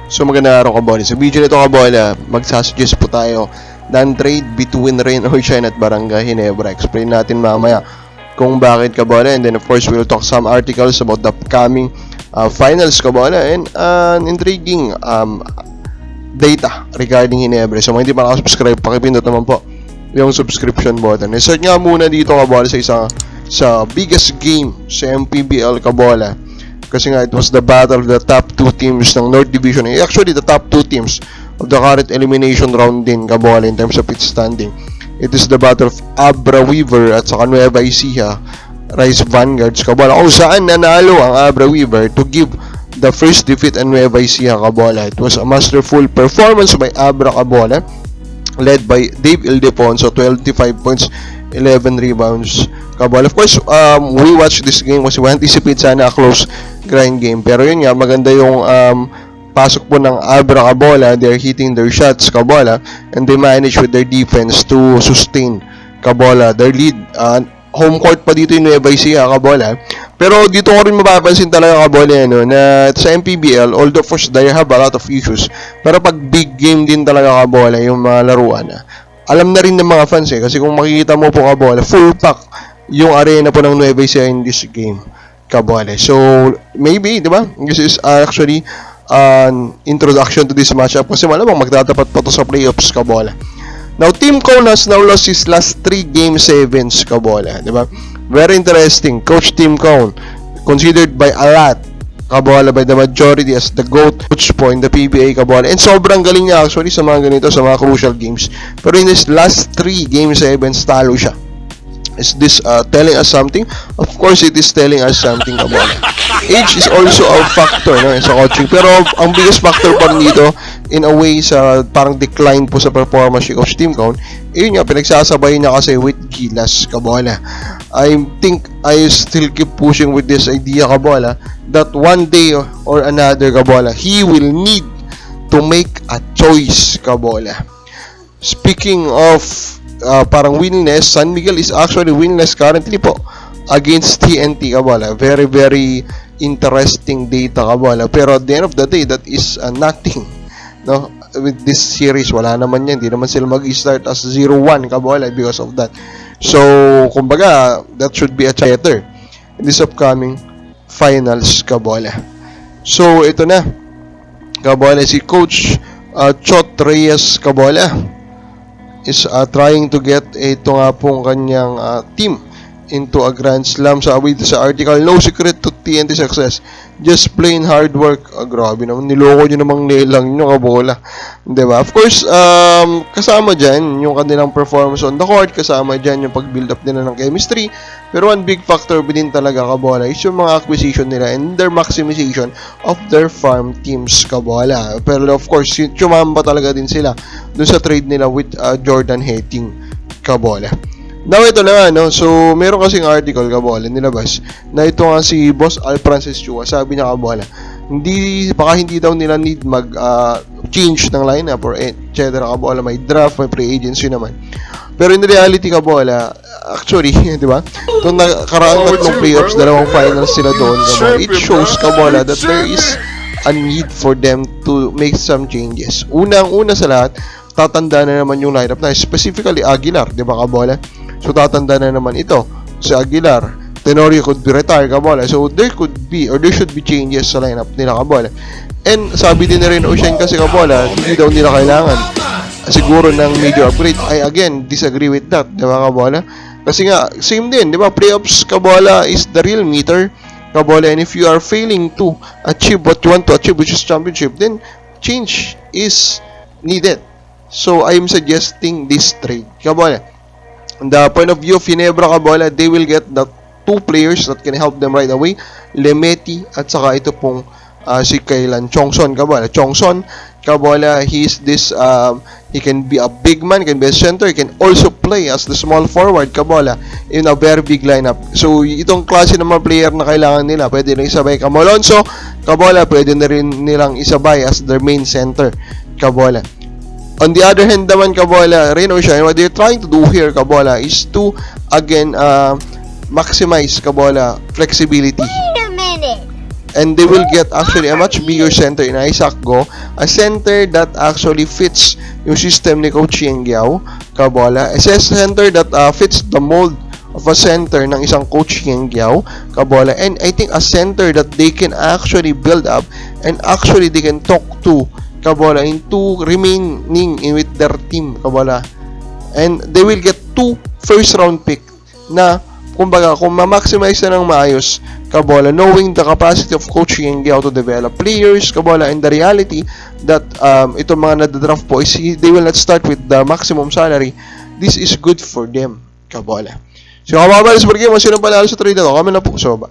So magandang araw kabola. Sa video nito kabola, magsasuggest po tayo ng trade between Rain Ocean at Barangay Ginebra. Explain natin mamaya kung bakit kabola, and then of course we'll talk some articles about the upcoming finals kabola and intriguing data regarding Ginebra. So kung hindi pa nakasubscribe, pakipindot naman po yung subscription button. I-search nga muna dito kabola sa biggest game sa MPBL kabola. Kasi nga, it was the battle of the top 2 teams ng North Division. Actually, the top 2 teams of the current elimination round din, kabola, in terms of its standing. It is the battle of Abra Weaver at saka Nueva Ecija Rice Vanguards, kabola. Kung saan nanalo ang Abra Weaver to give the first defeat ang Nueva Ecija, kabola. It was a masterful performance by Abra, kabola, led by Dave Ildefonso, 25 points, 11 rebounds, kabola. Of course, we watched this game kasi we anticipate sana a close grind game. Pero yun nga, maganda yung pasok po ng Abra, kabola. They're hitting their shots, kabola, and they manage with their defense to sustain, kabola, their lead. Home court pa dito yung Nueva Ecija, kabola. Pero dito ko rin mapapansin talaga, kabola, na sa MPBL, although of course they have a lot of issues, pero pag big game din talaga, kabola, yung mga laruan alam na rin ng mga fans kasi kung makikita mo po, kabola, full pack yung arena po ng Nueva Ecija in this game, kabola. So maybe, di ba, this is actually an introduction to this matchup kasi malamang magtatapat pa to sa playoffs, kabola. Now, Team Cone has now lost his last 3 game 7s, kabola, di ba? Very interesting. Coach Team Cone, considered by a lot, kabola, by the majority as the GOAT coach po in the PBA, kabola. And sobrang galing niya actually sa mga ganito, sa mga crucial games. Pero in his last 3 game 7s, talo siya. Is this telling us something? Of course, it is telling us something, kabola. Age is also a factor, sa coaching. Pero ang biggest factor pa rin dito, in a way, sa parang decline po sa performance ni Coach Team Cone, yun nga, pinagsasabay niya kasi with Gilas, kabola. I think I still keep pushing with this idea, kabola, that one day or another, kabola, he will need to make a choice, kabola. Speaking of parang winless, San Miguel is actually winless currently po against TNT, kabola. Very, very interesting data, kabola. Pero at the end of the day, that is nothing, no? With this series, wala naman yan. Hindi naman sila mag-start as 0-1, kabola, because of that. So, kumbaga, that should be a better in this upcoming finals, kabola. So, ito na, kabola, si Coach Chot Reyes, kabola, is trying to get ito nga pong kanyang team into a Grand Slam. Sabi dito sa article, no secret to TNT success, just plain hard work. Grabe naman, niloko nyo namang nilang nyo, kabola, diba? Of course, kasama dyan yung kanilang performance on the court, kasama dyan yung pag-build up nila ng chemistry, pero one big factor din talaga, kabola, is yung mga acquisition nila and their maximization of their farm teams, kabola. Pero of course, chumamba talaga din sila dun sa trade nila with Jordan Hating, kabola. Now, ito na nga, so meron kasing article, kabola, nilabas na ito nga si Boss Al Francis Chua. Sabi niya, kabola, baka hindi daw nila need change ng lineup or etc, kabola. May draft, may free agency naman. Pero in reality, kabola, actually, di ba, itong nakaraang tatlong playoffs, dalawang finals sila doon, kabola, it shows, kabola, that there is a need for them to make some changes. Unang-una sa lahat, tatanda na naman yung lineup na, specifically Aguilar, di ba, kabola? So, tatanda na naman ito. Si Aguilar, Tenorio could be retired, kabola. So, there should be changes sa lineup nila, kabola. And, sabi din na rin Ocean kasi, kabola, hindi daw nila kailangan siguro ng major upgrade. I, again, disagree with that, di ba, kabola? Kasi nga, same din, di ba? Playoffs, kabola, is the real meter, kabola. And if you are failing to achieve what you want to achieve, which is championship, then change is needed. So, I'm suggesting this trade, kabola. On the point of view of Ginebra, kabola, they will get the 2 players that can help them right away, Lemeti at saka ito pong si Kailan Chongson, kabola. Chongson, kabola, he can be a big man, he can be a center, he can also play as the small forward, kabola, in a very big lineup. So, itong klase ng mga player na kailangan nila, pwede nila isabay Cam Alonzo, kabola, pwede na rin nilang isabay as their main center, kabola. On the other hand naman, kabola, Rain Ocean, what they're trying to do here, kabola, is to, again, maximize, kabola, flexibility. Wait a minute. And they will get actually a much bigger center in Isaac Go a center that actually fits yung system ni Coach Yengyao, kabola. A center that fits the mold of a center ng isang Coach Yengyao, kabola. And I think a center that they can actually build up and actually they can talk to, kabola, into remaining with their team, kabola. And they will get 2 first round pick na kumbaga kung ma-maximize na ng maayos, kabola, knowing the capacity of Coach Yengyao to develop players, kabola, and the reality that itong mga nadadraft po is they will not start with the maximum salary. This is good for them, kabola. So, kababalas, sino panalo sa trade na to? Kami na po, soba.